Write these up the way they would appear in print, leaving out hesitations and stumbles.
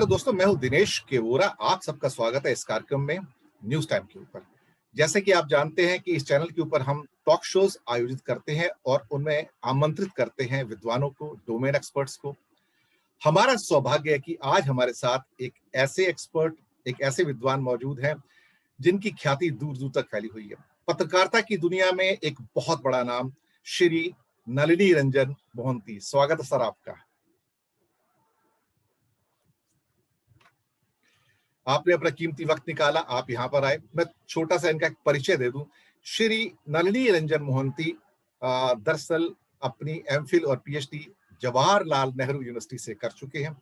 Hello दोस्तों, मैं हूं दिनेश केवोरा। आप सबका स्वागत है इस कार्यक्रम में न्यूज टाइम के ऊपर। जैसे कि आप जानते हैं कि इस चैनल के ऊपर हम टॉक शोज आयोजित करते हैं और उनमें आमंत्रित करते हैं विद्वानों को, डोमेन एक्सपर्ट्स को। हमारा सौभाग्य है कि आज हमारे साथ एक ऐसे एक्सपर्ट, एक ऐसे विद्वान मौजूद हैं जिनकी ख्याति दूर दूर तक फैली हुई है। पत्रकारिता की दुनिया में एक बहुत बड़ा नाम, श्री नलिनी रंजन मोहंती। स्वागत है सर आपका। आपने अपना कीमती वक्त निकाला, आप यहाँ पर आए। मैं छोटा सा इनका एक परिचय दे दूं। श्री नलिनी रंजन मोहंती दरअसल अपनी एमफिल और पीएचडी जवाहरलाल नेहरू यूनिवर्सिटी से कर चुके हैं।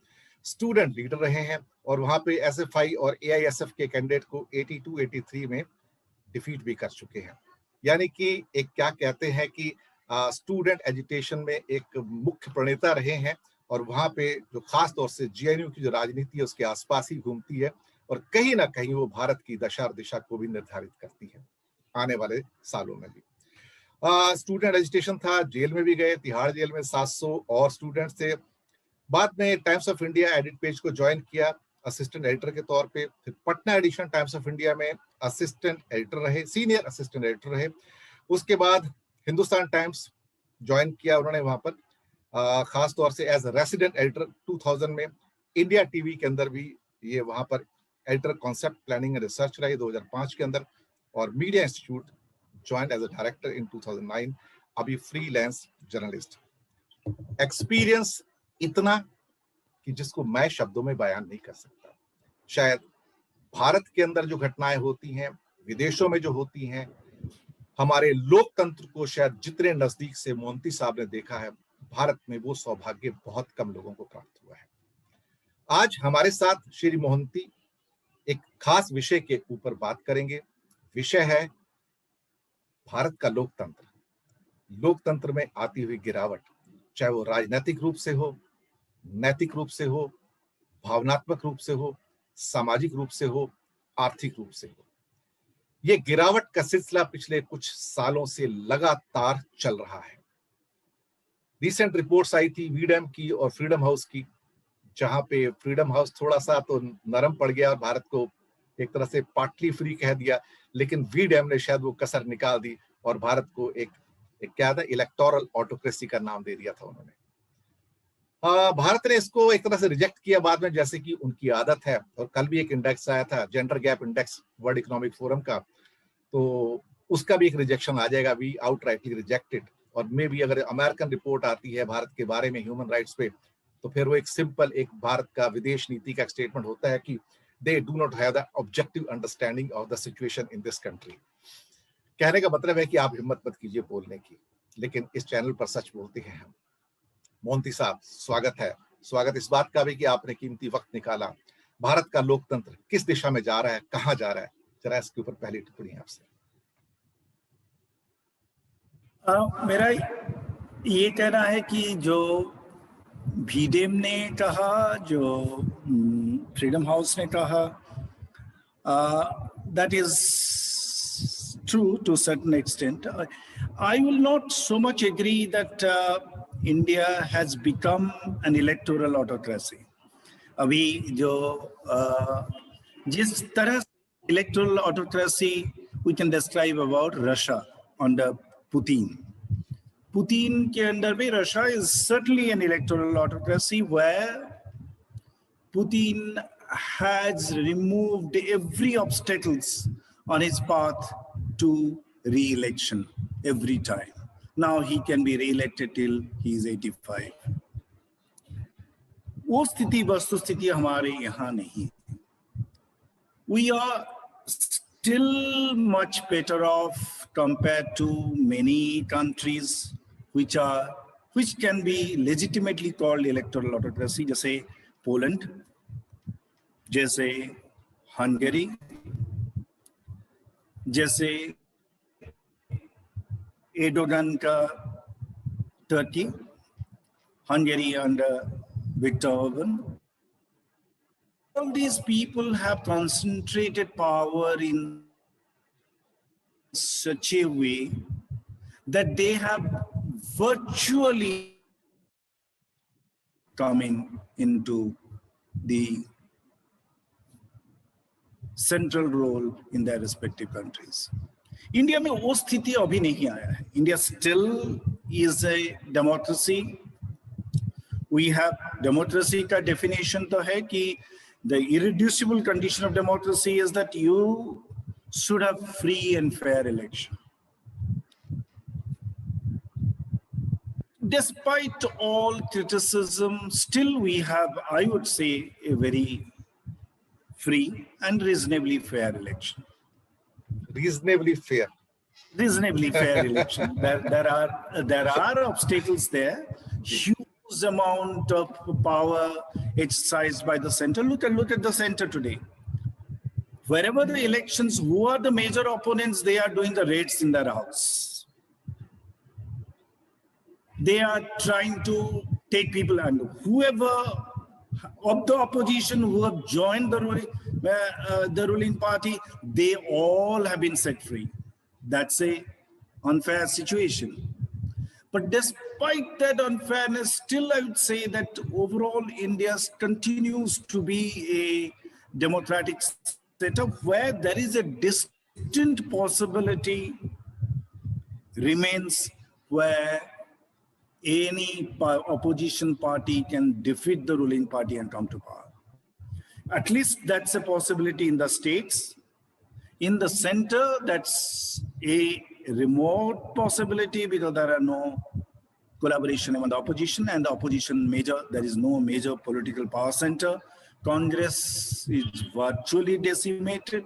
स्टूडेंट लीडर रहे हैं और वहां पे एसएफआई और एआईएसएफ के कैंडिडेट को 82-83 में डिफीट भी कर चुके हैं। यानी कि एक क्या कहते हैं कि स्टूडेंट एजुटेशन में एक मुख्य प्रणेता रहे हैं और वहां पे जो खास तौर से जेएनयू की जो राजनीति है उसके आसपास ही घूमती है और कहीं ना कहीं वो भारत की दशा और दिशा को भी निर्धारित करती है आने वाले सालों में भी। स्टूडेंट एजुटेशन था, जेल में भी गए, तिहाड़ जेल में 700 और स्टूडेंट्स थे। बाद में Times of India edit page को ज्वाइन किया असिस्टेंट एडिटर के तौर पे। फिर Patna edition Times of India में असिस्टेंट एडिटर रहे, सीनियर असिस्टेंट एडिटर रहे। उसके बाद हिंदुस्तान टाइम्स ज्वाइन किया उन्होंने वहां पर, खास तौर से एज रेसिडेंट एडिटर 2000 में। इंडिया टीवी के अंदर भी ये वहां पर editor concept planning and research रहे 2005 के अंदर। और media institute join as a director in 2009। अभी फ्रीलांस जर्नलिस्ट। एक्सपीरियंस इतना कि जिसको मैं शब्दों में बयान नहीं कर सकता। शायद भारत के अंदर जो घटनाएं होती हैं, विदेशों में जो होती हैं, हमारे लोकतंत्र को शायद जितने नजदीक से मोहंती साहब ने देखा है, भारत में वो सौभाग्य बहुत कम लोगों को प्राप्त हुआ है। आज हमारे साथ श्री मोहंती एक खास विषय के ऊपर बात करेंगे। विषय है भारत का लोकतंत्र। लोकतंत्र में आती हुई गिरावट, चाहे वो राजनीतिक रूप से हो, नैतिक रूप से हो, भावनात्मक रूप से हो, सामाजिक रूप से हो, आर्थिक रूप से हो। ये गिरावट का सिलसिला पिछले कुछ सालों से लगातार चल रहा है। रिसेंट रिपोर्ट्स आई थी वीडम की और फ्रीडम हाउस की, जहां पे फ्रीडम हाउस थोड़ा सा तो नरम पड़ गया और भारत को एक तरह से पार्टली फ्री कह दिया, लेकिन वीडम ने शायद वो कसर निकाल दी और भारत को एक क्या था, इलेक्टोरल ऑटोक्रेसी का नाम दे दिया था उन्होंने। भारत ने इसको एक तरह से रिजेक्ट किया बाद में, जैसे कि उनकी आदत है। और कल भी एक इंडेक्स आया था, gender gap index World Economic Forum का, तो उसका भी एक रिजेक्शन आ जाएगा। We outrightly rejected. और मे भी अगर अमेरिकन रिपोर्ट आती है भारत के बारे में ह्यूमन राइट्स पे, तो फिर वो एक सिंपल एक भारत का विदेश नीति का स्टेटमेंट होता है कि they do not have the objective understanding of the situation in this country. कहने का मतलब है कि आप हिम्मत मत कीजिए बोलने की, लेकिन इस चैनल पर सच बोलते हैं हम। मोहंती साहब, स्वागत है। स्वागत इस बात का भी कि आपने कीमती वक्त निकाला। भारत का लोकतंत्र किस दिशा में जा रहा है, कहाँ जा रहा है, जरा इसके ऊपर पहली टिप्पणी आपसे। मेरा ये कहना है कि जो वीडेम ने कहा, जो फ्रीडम हाउस ने कहा, that is true to a certain extent. I will not so much agree that India has become an electoral autocracy. अभी जो जिस तरह electoral autocracy we can describe about Russia under Putin. Putin के अंदर में Russia is certainly an electoral autocracy where Putin has removed every obstacles on his path to re-election every time. Now he can be re-elected till he is 85. वो स्थिति वस्तुस्थिति हमारे यहाँ नहीं। We are still much better off compared to many countries which can be legitimately called electoral autocracy, जैसे Poland, जैसे Hungary, जैसे Erdogan का Turkey, Hungary under Viktor Orban. All these people have concentrated power in such a way that they have virtually coming into the central role in their respective countries. India में वो स्थिति अभी नहीं आया है. India still is a democracy. We have democracy का definition तो है कि the irreducible condition of democracy is that you should have free and fair election. Despite all criticism, still we have, I would say, a very free and reasonably fair election. Reasonably fair. Reasonably fair election. There are obstacles there. Huge amount of power exercised by the center. Look at the center today. Wherever the elections, who are the major opponents? They are doing the raids in their house. They are trying to take people, and whoever of the opposition who have joined the ruling party, they all have been set free. That's a unfair situation. But despite that unfairness, still I would say that overall India continues to be a democratic setup where there is a distinct possibility remains where any opposition party can defeat the ruling party and come to power. At least that's a possibility in the states. In the center, that's a remote possibility because there are no collaboration among the opposition, and the opposition there is no major political power center. Congress is virtually decimated,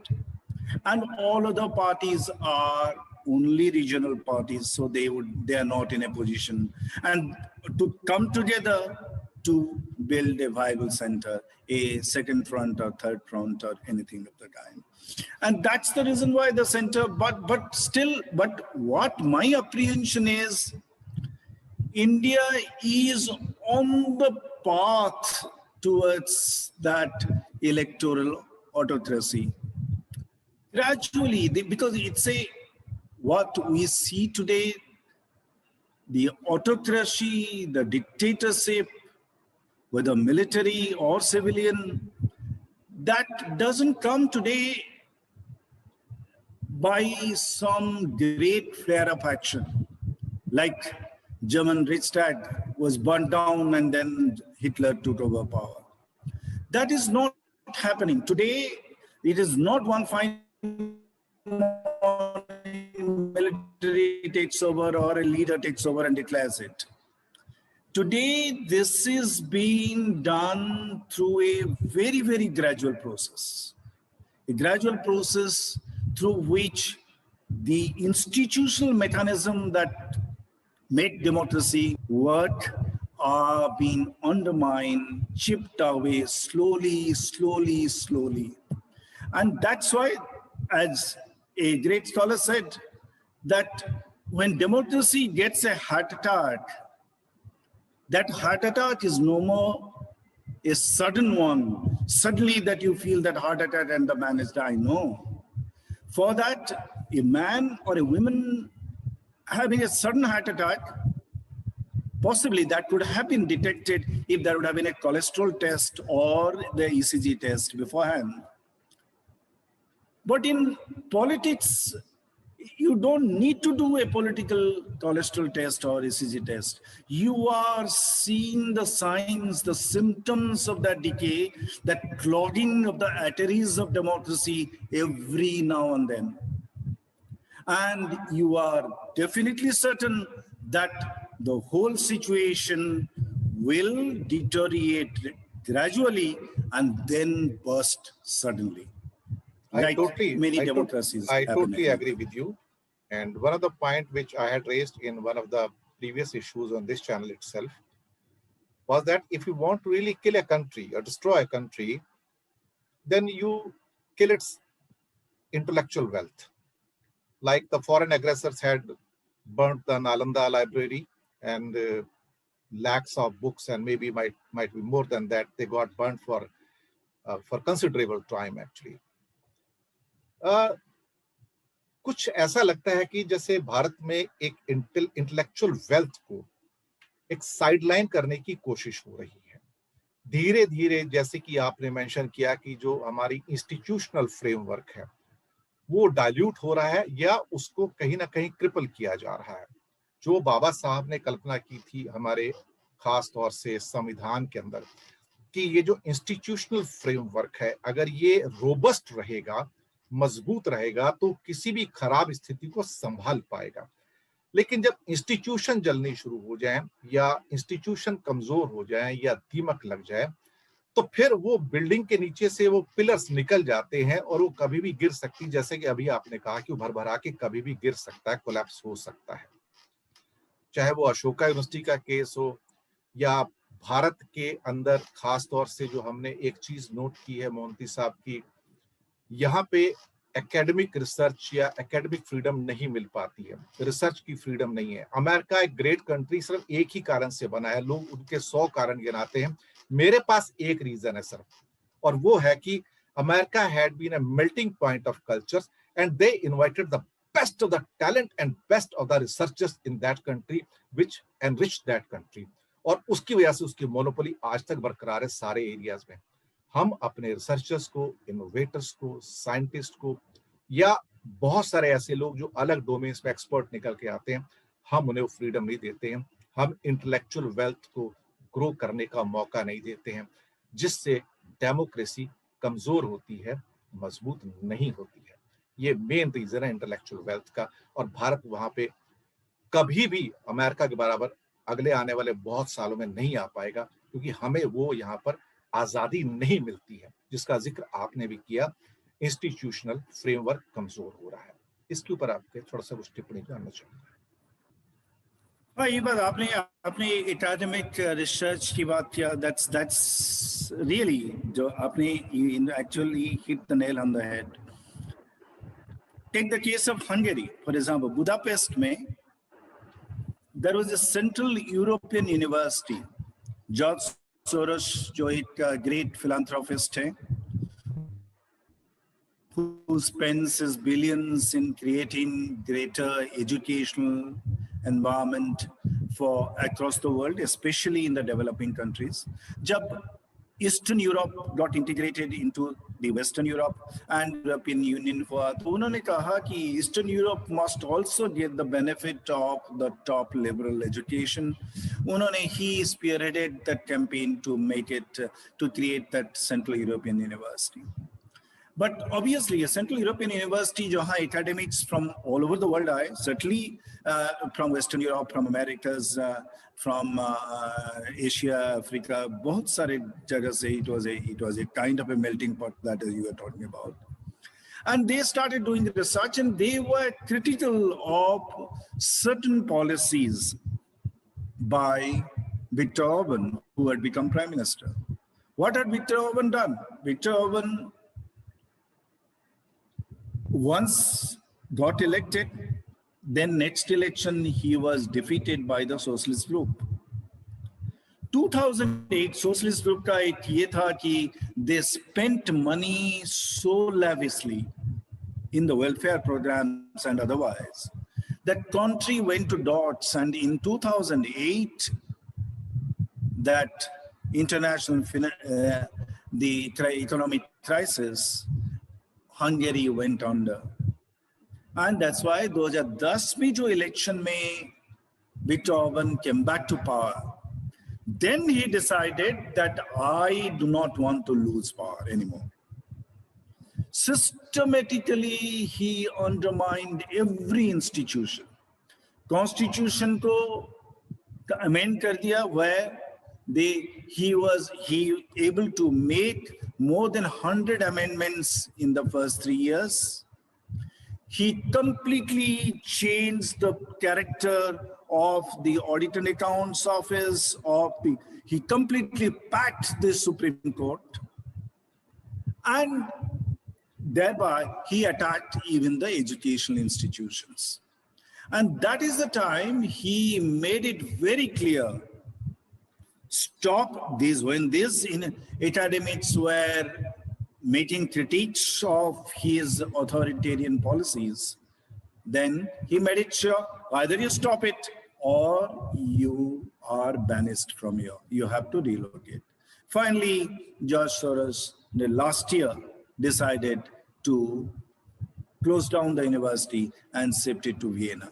and all other parties are only regional parties, so they are not in a position and to come together to build a viable center, a second front or third front or anything of the kind. And that's the reason why the center, but what my apprehension is, India is on the path towards that electoral autocracy. Gradually, because it's what we see today, the autocracy, the dictatorship, whether military or civilian, that doesn't come today by some great flare-up action. Like German Reichstag was burnt down and then Hitler took over power. That is not happening. Today, it is not one fine military takes over or a leader takes over and declares it. Today, this is being done through a very, very gradual process. A gradual process through which the institutional mechanism that make democracy work are being undermined, chipped away slowly. And that's why, as a great scholar said, that when democracy gets a heart attack, that heart attack is no more a sudden one. Suddenly that you feel that heart attack and the man is dying. No. For that, a man or a woman having a sudden heart attack, possibly that could have been detected if there would have been a cholesterol test or the ECG test beforehand. But in politics, you don't need to do a political cholesterol test or ECG test. You are seeing the signs, the symptoms of that decay, that clogging of the arteries of democracy every now and then. And you are definitely certain that the whole situation will deteriorate gradually and then burst suddenly. I totally agree with you. And one of the points which I had raised in one of the previous issues on this channel itself was that if you want to really kill a country or destroy a country, then you kill its intellectual wealth. Like the foreign aggressors had burnt the Nalanda library and lakhs of books, and maybe might be more than that, they got burnt for considerable time actually. कुछ ऐसा लगता है कि जैसे भारत में एक intellectual wealth को एक साइडलाइन करने की कोशिश हो रही है. धीरे धीरे, जैसे कि आपने मेंशन किया कि जो हमारी इंस्टीट्यूशनल फ्रेमवर्क है वो डाइल्यूट हो रहा है या उसको कहीं ना कहीं क्रिपल किया जा रहा है। जो बाबा साहब ने कल्पना की थी हमारे खास तौर से संविधान के अंदर कि ये जो इंस्टीट्यूशनल फ्रेमवर्क है अगर ये रोबस्ट रहेगा, मजबूत रहेगा, तो किसी भी खराब स्थिति को संभाल पाएगा। लेकिन जब इंस्टीट्यूशन जलनी शुरू हो जाए या इंस्टीट्यूशन कमजोर हो जाए या दीमक लग जाए, तो फिर वो बिल्डिंग के नीचे से वो पिलर्स निकल जाते हैं और वो कभी भी गिर सकती, जैसे कि अभी आपने कहा कि वो भरभरा के कभी भी गिर सकता है, कोलैप्स हो सकता है। चाहे वो अशोका यूनिवर्सिटी का केस हो या भारत के अंदर खास तौर से जो हमने एक चीज नोट की है मोहंती साहब की, यहाँ पे एकेडमिक रिसर्च या एकेडमिक फ्रीडम नहीं मिल पाती है, रिसर्च की फ्रीडम नहीं है। अमेरिका एक ग्रेट कंट्री सिर्फ एक ही कारण से बना है, लोग उनके 100 कारण गिनाते हैं, मेरे पास एक रीजन है सिर्फ, और वो है कि America had been a melting point of cultures and they invited the best of the talent and best of the researchers in that country which enrich that country, और उसकी वजह से उसकी मोनोपोली आज तक बरकरार है सारे एरियाज में। हम अपने रिसर्चर्स को, इनोवेटर्स को, साइंटिस्ट को या बहुत सारे ऐसे लोग जो अलग डोमेन्स में एक्सपर्ट निकल के आते हैं, हम उन्हें वो फ्रीडम नहीं देते हैं, हम इंटेलेक्चुअल वेल्थ को ग्रो करने का मौका नहीं देते हैं, जिससे डेमोक्रेसी कमजोर होती है, मजबूत नहीं होती है। ये मेन रीजन है इंटेलेक्चुअल वेल्थ का, और भारत वहां पे कभी भी अमेरिका के बराबर अगले आने वाले बहुत सालों में नहीं आ पाएगा, क्योंकि हमें वो यहाँ पर आजादी नहीं मिलती है, जिसका जिक्र आपने भी किया। इंस्टीट्यूशनल फ्रेमवर्क कमजोर हो रहा है। इसके ऊपर आपके थोड़ा सा कुछ टिप्पणी जानना चाहूंगा। हाँ, ये बात आपने अपने एकेडमिक रिसर्च की बात किया, दैट्स रियली जो आपने actually hit the nail on the head. Take the case of Hungary for example, Budapest में there was a Central European University. George Soros जो एक ग्रेट फिलैंथ्रोपिस्ट है, who spends his billions in creating greater educational environment for across the world, especially in the developing countries. जब Eastern Europe got integrated into the Western Europe and European Union हुआ, तो उन्होंने कहा कि Eastern Europe must also get the benefit of the top liberal education. उन्होंने he spearheaded that campaign to make it, to create that Central European University. But obviously, a Central European University, jahan academics from all over the world are, certainly from Western Europe, from Americas, from Asia, Africa, bahut sare jagah se it was a kind of a melting pot that you were talking about. And they started doing the research, and they were critical of certain policies by Viktor Orban, who had become prime minister. What had Viktor Orban done? Viktor Orban once got elected, then next election he was defeated by the socialist group. 2008 socialist group का एक ये था कि they spent money so lavishly in the welfare programs and otherwise that country went to dots, and in 2008 that international the economic crisis, Hungary went under. And that's why 2010 में जो election में Viktor Orban came back to power, then he decided that I do not want to lose power anymore. Systematically, he undermined every institution. Constitution को amend कर दिया, where he was able to make more than 100 amendments in the first 3 years. He completely changed the character of the Audit and Accounts Office. He completely packed the Supreme Court, and thereby he attacked even the educational institutions. And that is the time he made it very clear, stop this. When these academics were making critiques of his authoritarian policies, then he made it sure either you stop it or you are banished from here. You have to relocate. Finally, George Soros, the last year, decided to close down the university and shift it to Vienna.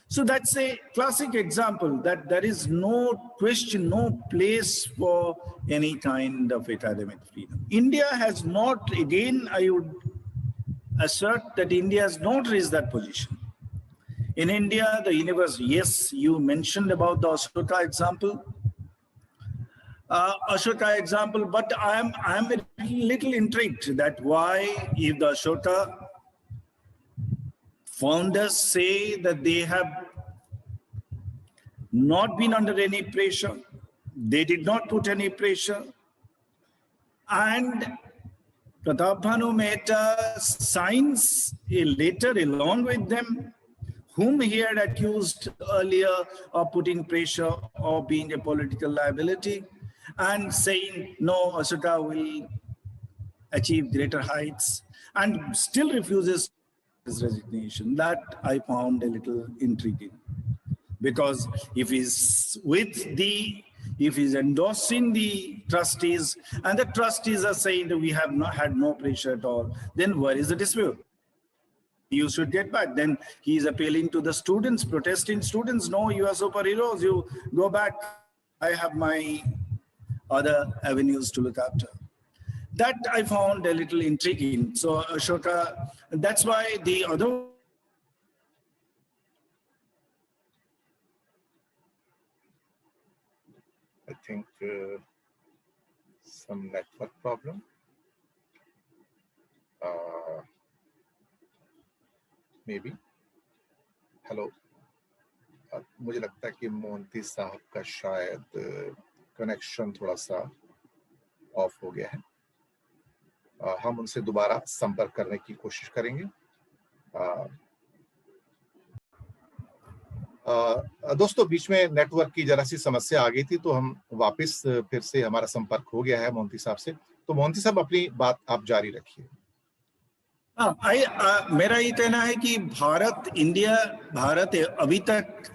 So that's a classic example that there is no question, no place for any kind of academic freedom. India has not, again, I would assert that India has not reached that position. In India, the university, yes, you mentioned about the Ashoka example. But I'm a little intrigued that why, if the Ashoka founders say that they have not been under any pressure, they did not put any pressure, and Pratap Bhanu Mehta signs a letter along with them, whom he had accused earlier of putting pressure or being a political liability, and saying, no, Ashoka will achieve greater heights, and still refuses his resignation. That I found a little intriguing. Because if he's endorsing the trustees, and the trustees are saying that we have not had no pressure at all, then where is the dispute? You should get back. Then he is appealing to the students, protesting students. No, you are superheroes. You go back. I have my other avenues to look after. That I found a little intriguing. So Ashoka, that's why the other. I think some network problem. Maybe. Hello. मुझे लगता है कि मोहंती साहब का शायद connection थोड़ा सा of हो गया है. हम उनसे दोबारा संपर्क करने की कोशिश करेंगे. दोस्तों, बीच में नेटवर्क की जरा सी समस्या आ गई थी, तो हम वापस फिर से हमारा संपर्क हो गया है मोहंती साहब से. तो मोहंती साहब, अपनी बात आप जारी रखिए. मेरा ये कहना है कि भारत अभी तक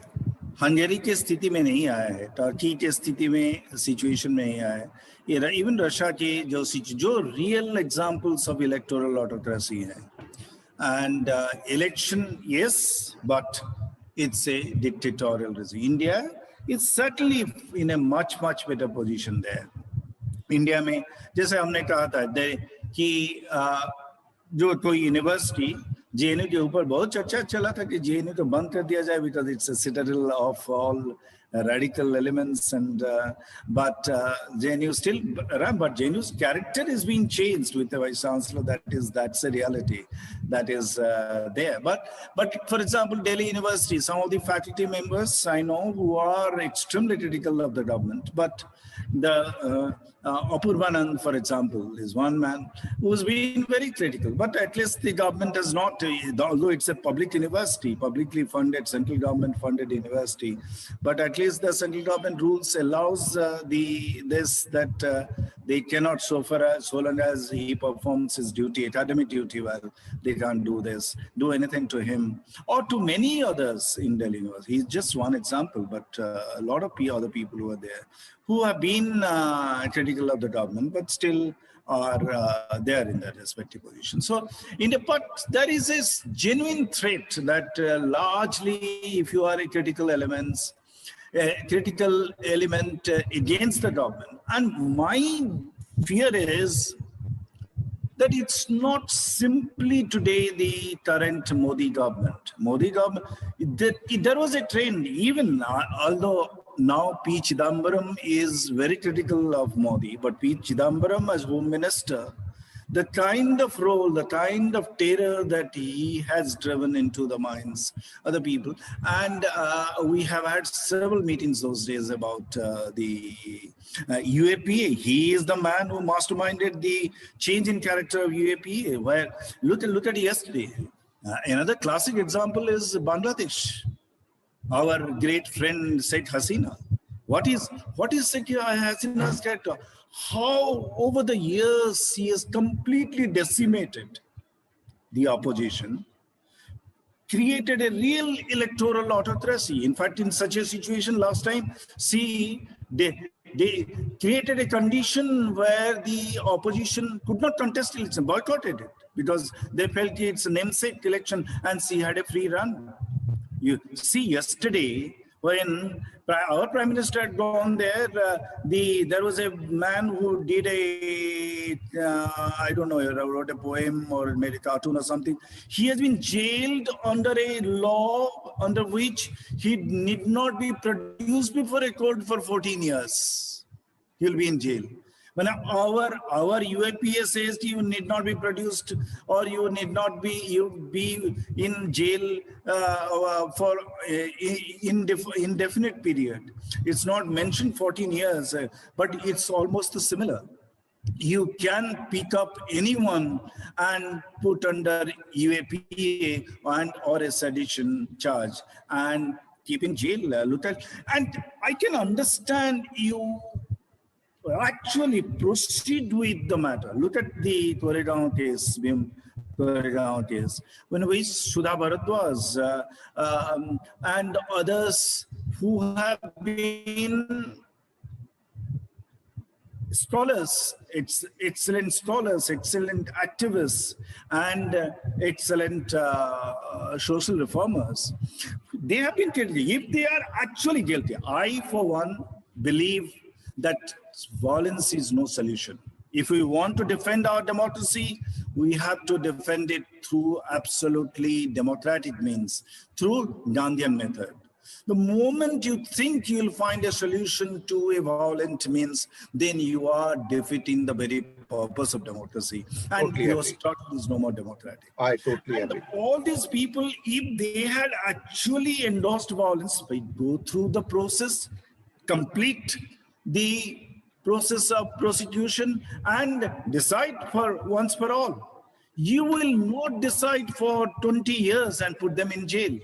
हंगेरी की स्थिति में नहीं आया है, टर्की के स्थिति में, सिचुएशन में नहीं आया है. इवन रशिया के जो real examples of electoral autocracy है. And election, yes, but it's a dictatorial regime. India is certainly in a much better position there. India में जैसे हमने कहा था कि जो कोई यूनिवर्सिटी जेएनयू के ऊपर बहुत चर्चा चला था कि जेएनयू तो बंद कर दिया जाए because it's a Citadel of all radical elements, and but JNU still, but JNU's character is being changed with the vice chancellor. That's a reality that is there. But for example, Delhi University, some of the faculty members I know who are extremely critical of the government, but the Apurvanand, for example, is one man who's been very critical. But at least the government has not, although it's a public university, publicly funded, central government funded university, but at least the central government rules allows that they cannot, so long as he performs his duty, academic duty well, they can't do anything to him or to many others in Delhi University. He's just one example, but a lot of other people who are there who have been critical of the government, but still are there in their respective position. So, but there is this genuine threat that largely, if you are a critical element against the government, and my fear is that it's not simply today the current Modi government. There was a trend, even although now P. Chidambaram is very critical of Modi, but P. Chidambaram as Home Minister, the kind of role, the kind of terror that he has driven into the minds of the people. And we have had several meetings those days about the UAPA. He is the man who masterminded the change in character of UAPA, where look at yesterday. Another classic example is Bangladesh. Our great friend Sheikh Hasina. What is Sheikh Hasina's character? How over the years he has completely decimated the opposition, created a real electoral autocracy. In fact, in such a situation last time, they created a condition where the opposition could not contest election, boycotted it, because they felt it's a namesake election and she had a free run. You see, yesterday, when our Prime Minister had gone there, there was a man who did I don't know, wrote a poem or made a cartoon or something. He has been jailed under a law under which he need not be produced before a court for 14 years. He'll be in jail. When our UAPA says you need not be produced, or you need not be in jail for indefinite period. It's not mentioned 14 years, but it's almost similar. You can pick up anyone and put under UAPA or a sedition charge and keep in jail. Look at, and I can understand you actually proceed with the matter. Look at the Koregaon case, Koregaon case, when we Sudha Bharadwaj and others who have been scholars, excellent scholars, excellent activists, and excellent social reformers. They have been guilty. If they are actually guilty, I, for one, believe that violence is no solution. If we want to defend our democracy, we have to defend it through absolutely democratic means, through Gandhian method. The moment you think you'll find a solution to a violent means, then you are defeating the very purpose of democracy. And Totally your agree. struggle is no more democratic. I totally And agree. all these people, if they had actually endorsed violence, we go through the process, complete the process of prosecution, and decide for once for all. You will not decide for 20 years and put them in jail.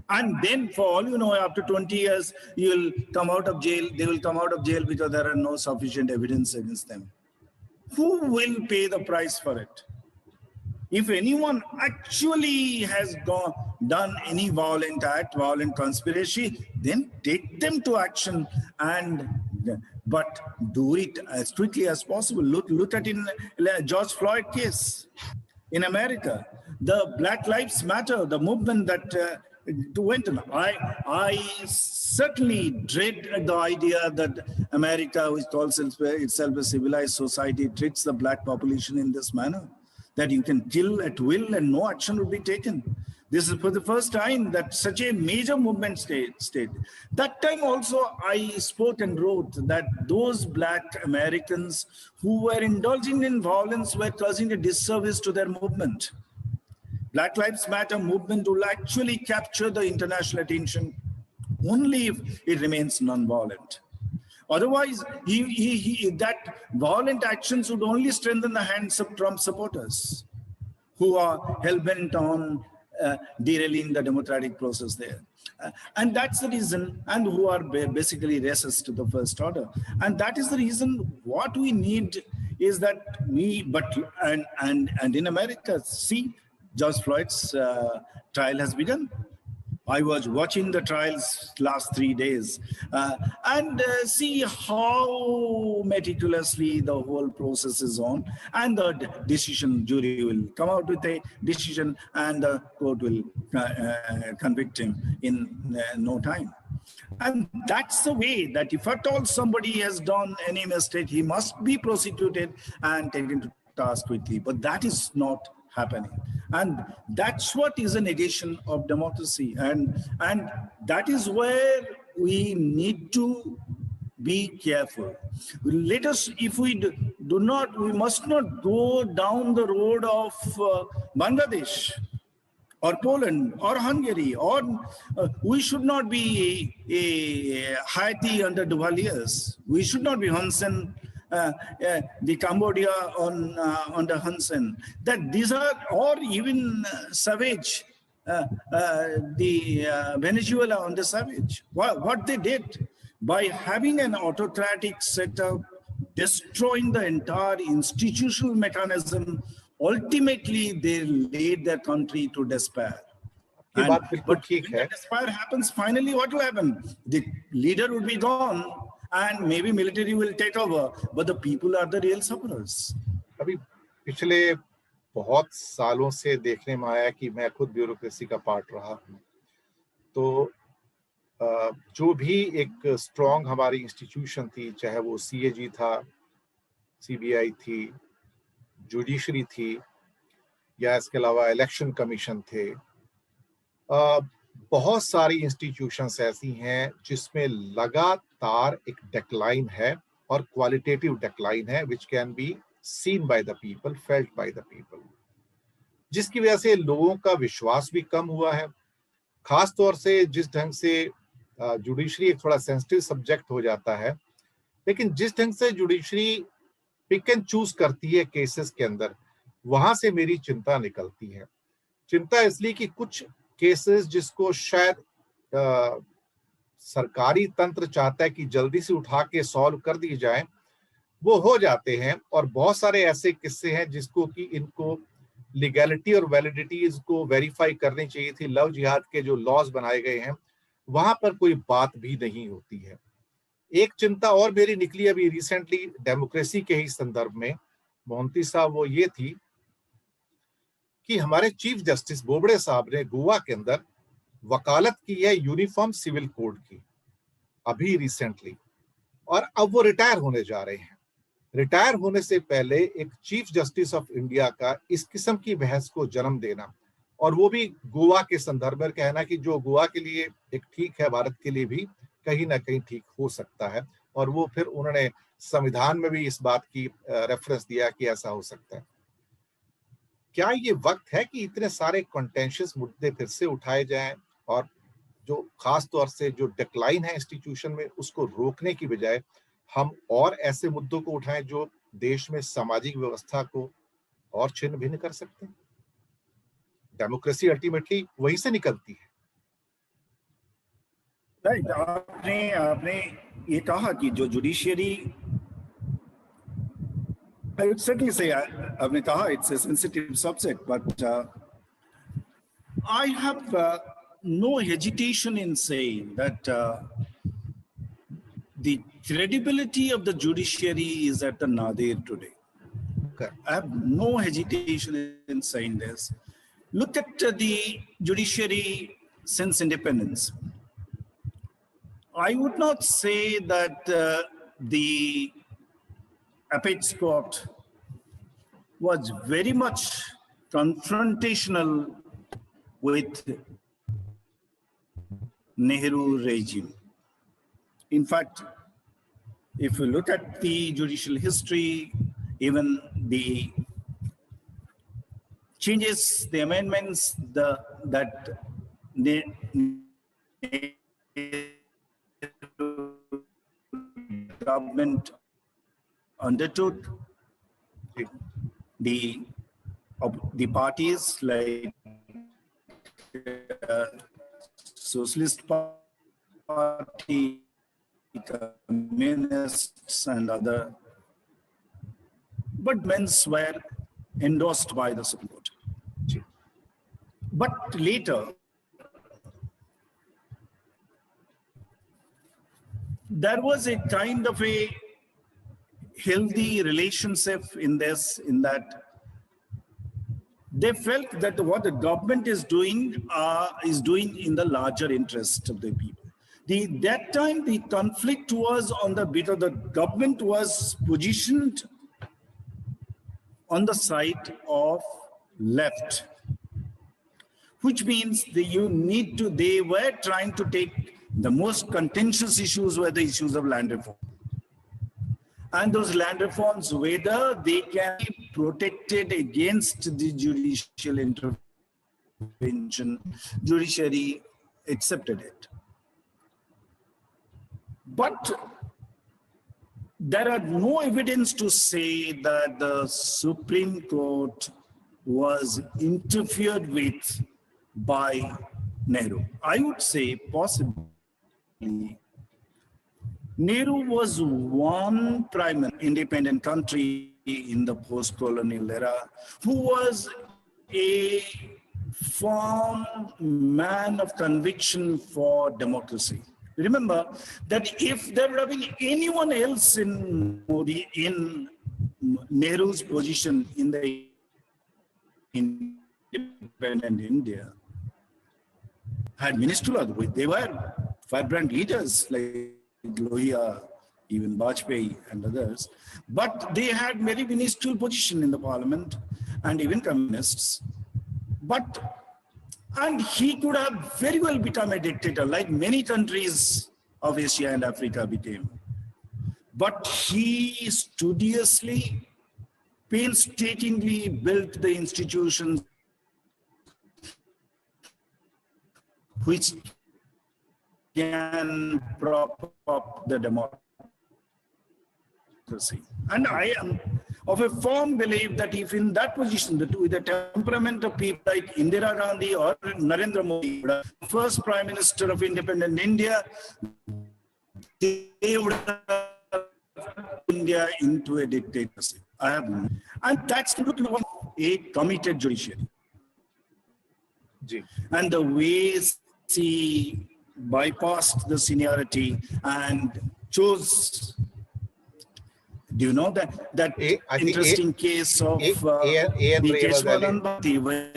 And then for all you know, after 20 years, you'll come out of jail. They will come out of jail because there are no sufficient evidence against them. Who will pay the price for it? If anyone actually has done any violent act, violent conspiracy, then take them to action, but do it as quickly as possible. Look at in George Floyd case in America, the Black Lives Matter, the movement that went on. I certainly dread the idea that America, which calls itself a civilized society, treats the black population in this manner, that you can kill at will and no action will be taken. This is for the first time that such a major movement state. That time also I spoke and wrote that those black Americans who were indulging in violence were causing a disservice to their movement. Black Lives Matter movement will actually capture the international attention only if it remains non-violent. Otherwise, that violent actions would only strengthen the hands of Trump supporters who are hell-bent on derailing the democratic process there. And that's the reason, and who are basically racist to the first order. And that is the reason what we need is that and in America, see, George Floyd's trial has begun. I was watching the trials last 3 days and see how meticulously the whole process is on, and the jury will come out with a decision and the court will convict him in no time. And that's the way that if at all somebody has done any mistake, he must be prosecuted and taken to task quickly. But that is not happening, and that's what is a negation of democracy, and that is where we need to be careful. Let us, if we do not, we must not go down the road of Bangladesh or Poland or Hungary, or we should not be a Haiti under Duvaliers. We should not be Hun Sen, the Cambodia under Hun Sen. That these are, or even Savage, the Venezuela under Savage. What they did by having an autocratic setup, destroying the entire institutional mechanism, ultimately they laid their country to despair. ये बात बिल्कुल ठीक है. When despair happens, finally what will happen? The leader would be gone, and maybe military will take over, but the people are the real sufferers. अभी पिछले बहुत सालों से देखने में आया कि मैं खुद ब्यूरोक्रेसी का पार्ट रहा हूँ, तो जो भी एक स्ट्रॉन्ग हमारी इंस्टीट्यूशन थी, चाहे वो सीएजी था, सीबीआई थी, जुडिशरी थी, या इसके अलावा इलेक्शन कमीशन थे, बहुत सारी इंस्टीट्यूशंस ऐसी हैं जिसमें लगातार एक डेक्लाइन है और क्वालिटेटिव डेक्लाइन है, which can be seen by the people, felt by the people, जिसकी वजह से लोगों का विश्वास भी कम हुआ है। खास तौर से जिस ढंग से जुडिशरी एक थोड़ा सेंसिटिव सब्जेक्ट हो जाता है, लेकिन जिस ढंग से जुडिशरी पिक एंड चूज करती है केसेस के अंदर, वहां से मेरी चिंता निकलती है। चिंता इसलिए कि कुछ केसेस जिसको शायद सरकारी तंत्र चाहता है कि जल्दी से उठा के सॉल्व कर दिए जाए, वो हो जाते हैं, और बहुत सारे ऐसे किस्से हैं जिसको कि इनको लीगैलिटी और वैलिडिटी को वेरीफाई करनी चाहिए थी। लव जिहाद के जो लॉज बनाए गए हैं, वहां पर कोई बात भी नहीं होती है। एक चिंता और मेरी निकली अभी रिसेंटली डेमोक्रेसी के ही संदर्भ में, मोहंती साहब, वो ये थी कि हमारे चीफ जस्टिस बोबड़े साहब ने गोवा के अंदर वकालत की है यूनिफॉर्म सिविल कोड की अभी रिसेंटली, और अब वो रिटायर होने जा रहे हैं। रिटायर होने से पहले एक चीफ जस्टिस ऑफ इंडिया का इस किस्म की बहस को जन्म देना, और वो भी गोवा के संदर्भ में कहना कि जो गोवा के लिए एक ठीक है, भारत के लिए भी कहीं ना कहीं ठीक हो सकता है, और वो फिर उन्होंने संविधान में भी इस बात की रेफरेंस दिया कि ऐसा हो सकता है। क्या ये वक्त है कि इतने सारे कॉन्टेंशियस मुद्दे फिर से उठाए जाएं, और जो खास तौर से जो डिक्लाइन है इंस्टीट्यूशन में, उसको रोकने की बजाय हम और ऐसे मुद्दों को उठाएं जो देश में सामाजिक व्यवस्था को और छिन्न भिन्न कर सकते हैं? डेमोक्रेसी अल्टीमेटली वहीं से निकलती है। राइट, आपने ये कहा कि जो judiciary, I would certainly say, आपने कहा it's a sensitive subject, but I have no hesitation in saying that the credibility of the judiciary is at the nadir today. Okay. I have no hesitation in saying this. Look at the judiciary since independence. I would not say that the apex court was very much confrontational with Nehru regime. In fact, if you look at the judicial history, even the changes, the amendments that the government undertook, the parties like Socialist Party, Communists, and other, but men's were endorsed by the Supreme Court. But later, there was a kind of a healthy relationship in this, in that they felt that what the government is doing in the larger interest of the people. That time, the conflict was on the bit of the government was positioned on the side of left, which means that they were trying to take the most contentious issues were the issues of land reform. And those land reforms, whether they can be protected against the judicial intervention, judiciary accepted it. But there are no evidence to say that the Supreme Court was interfered with by Nehru. I would say possibly Nehru was one prime minister, independent country in the post-colonial era, who was a firm man of conviction for democracy. remember that if there would have been anyone else in Modi, in Nehru's position in the independent India, had minuscule, they were vibrant leaders like Lohia, even Vajpayee and others, but they had very minuscule position in the parliament and even communists. And he could have very well become a dictator, like many countries of Asia and Africa became. But he studiously, painstakingly built the institutions which can prop up the democracy. And I am of a firm belief that if in that position, with the temperament of people like Indira Gandhi or Narendra Modi, first Prime Minister of independent India, they would have India into a dictatorship. And that's to look at a committed judiciary. And the ways he bypassed the seniority and chose. Do you know that interesting case of the Keshwanand Bharti, when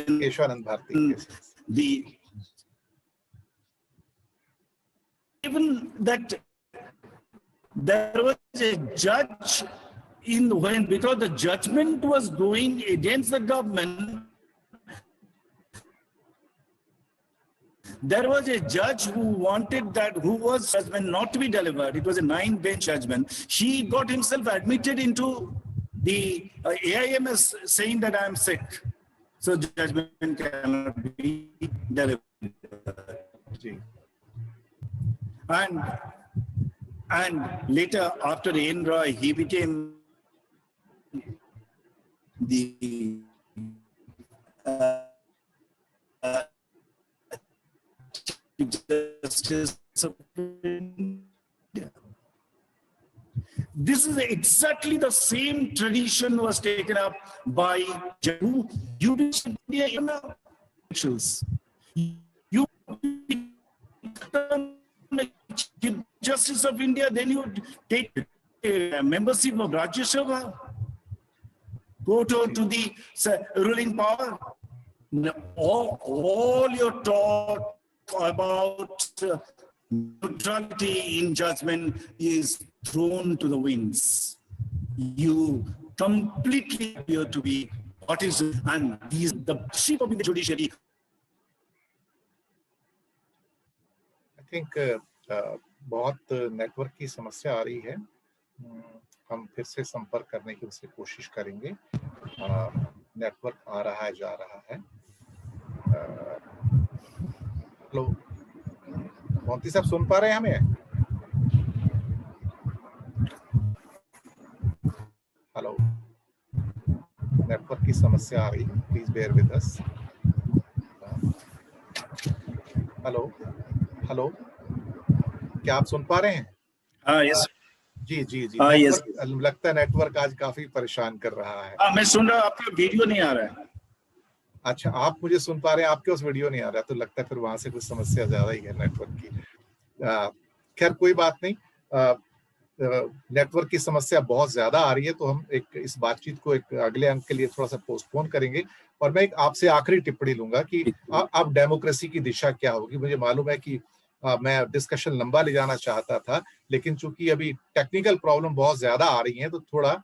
even that there was a judge because the judgment was going against the government. There was a judge who wanted who was judgment not to be delivered. It was a 9-bench judgment. He got himself admitted into the AIMS saying that I am sick. So judgment cannot be delivered. And later, after Indra, he became the Justice of India. This is exactly the same tradition was taken up by Jaru. You you become Chief Justice of India, then you take a membership of Rajya Sabha, go to the ruling power. All your talk about neutrality in judgment is thrown to the winds. You completely appear to be partisan, and the chief of the judiciary. I think बहुत network की समस्या आ रही है. हम फिर से संपर्क करने की उससे कोशिश करेंगे. नेटवर्क आ रहा है, जा रहा है. हेलो मोंती साहब, सुन पा रहे हैं हमें? हेलो, नेटवर्क की समस्या आ रही है, please bear with us. Hello hello, क्या आप सुन पा रहे हैं? हाँ, यस जी जी जी. यस, लगता है नेटवर्क आज काफी परेशान कर रहा है. हाँ, मैं सुन रहा हूँ, आपका वीडियो नहीं आ रहा है. अच्छा, आप मुझे सुन पा रहे हैं, आपके उस वीडियो नहीं आ रहा, तो लगता है फिर वहां से कुछ समस्या ज्यादा ही है नेटवर्क की. खैर कोई बात नहीं. नेटवर्क की समस्या बहुत ज्यादा आ रही है, तो हम इस बातचीत को एक अगले अंक के लिए थोड़ा सा पोस्टपोन करेंगे. और मैं एक आपसे आखिरी टिप्पणी लूंगा कि अब डेमोक्रेसी की दिशा क्या होगी. मुझे मालूम है कि मैं डिस्कशन लंबा ले जाना चाहता था, लेकिन चूंकि अभी टेक्निकल प्रॉब्लम बहुत ज्यादा आ रही है, तो थोड़ा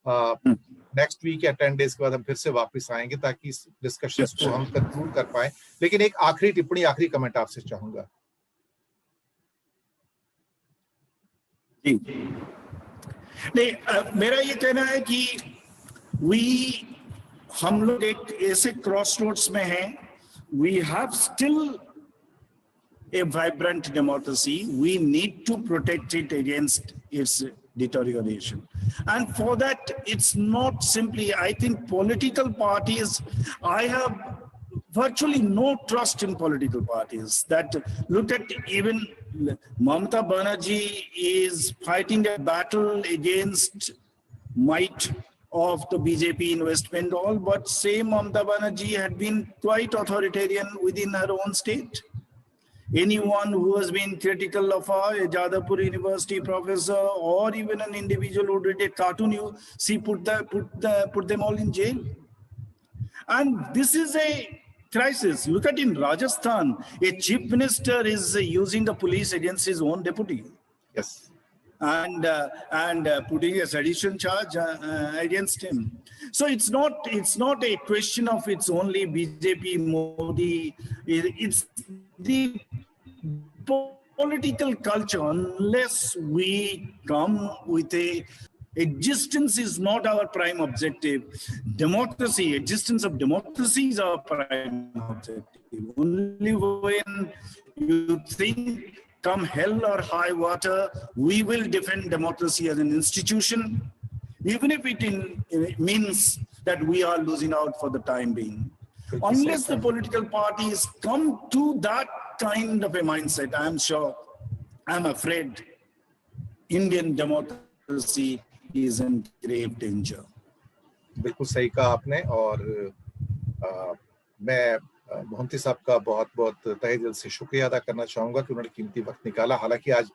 नेक्स्ट वीक या 10 डेज के बाद हम फिर से वापस आएंगे ताकि इस डिस्कशन को हम कंक्लूड कर पाए. लेकिन एक आखिरी टिप्पणी, आखिरी कमेंट आपसे चाहूंगा. जी नहीं, मेरा ये कहना है कि हम लोग एक ऐसे क्रॉस रोड्स में हैं. We have still a vibrant democracy. We need to protect it against its deterioration. And for that, it's not simply, I think political parties, I have virtually no trust in political parties. That look at even Mamata Banerjee is fighting a battle against might of the BJP in West Bengal, but same Mamata Banerjee had been quite authoritarian within her own state. anyone who has been critical of a Jadavpur University professor or even an individual who did a cartoon, you see, put them all in jail. And this is a crisis. Look at in Rajasthan, a chief minister is using the police against his own deputy. Yes. And putting a sedition charge against him. So it's not a question of it's only BJP, Modi. It's the political culture. Unless we come with a existence is not our prime objective. Democracy, existence of democracy is our prime objective. Only when you think, come hell or high water, we will defend democracy as an institution, even if it means that we are losing out for the time being. Unless the political parties come to that kind of a mindset, I'm afraid Indian democracy is in grave danger. बिल्कुल सही कहा आपने, और मैं मोहंती साहब का बहुत बहुत तहे दिल से शुक्रिया अदा करना चाहूंगा कि उन्होंने कीमती वक्त निकाला। हालांकि आज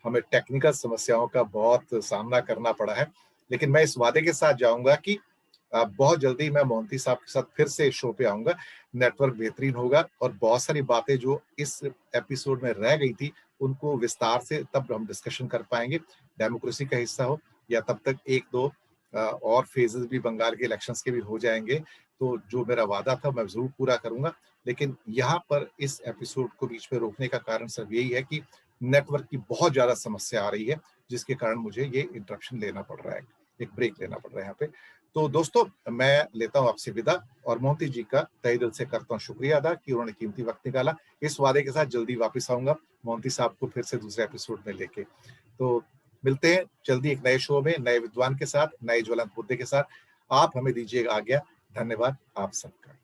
हमें टेक्निकल समस्याओं का बहुत सामना करना पड़ा है, लेकिन मैं इस वादे के साथ जाऊंगा कि बहुत जल्दी मैं मोहंती साहब के साथ फिर से शो पे आऊंगा। नेटवर्क बेहतरीन होगा और बहुत सारी बातें जो इस एपिसोड में रह गई थी उनको विस्तार से तब हम डिस्कशन कर पाएंगे। डेमोक्रेसी का हिस्सा हो या तब तक एक दो और फेजेस भी बंगाल के इलेक्शंस के भी हो जाएंगे, तो जो मेरा वादा था मैं जरूर पूरा करूंगा। लेकिन यहाँ पर इस एपिसोड को बीच में रोकने का कारण सिर्फ यही है कि नेटवर्क की बहुत ज्यादा समस्या आ रही है, जिसके कारण मुझे ये इंटरप्शन लेना पड़ रहा है, एक ब्रेक लेना पड़ रहा है यहाँ पे। तो दोस्तों, मैं लेता हूँ आपसे विदा और मोहंती जी का तहे दिल से करता हूँ शुक्रिया अदा कि उन्होंने कीमती वक्त निकाला। इस वादे के साथ जल्दी वापस आऊंगा मोहंती साहब को फिर से दूसरे एपिसोड में लेके। तो मिलते हैं जल्दी एक नए शो में, नए विद्वान के साथ, नए ज्वलंत मुद्दे के साथ। आप हमें दीजिएगा आज्ञा। धन्यवाद आप सबका।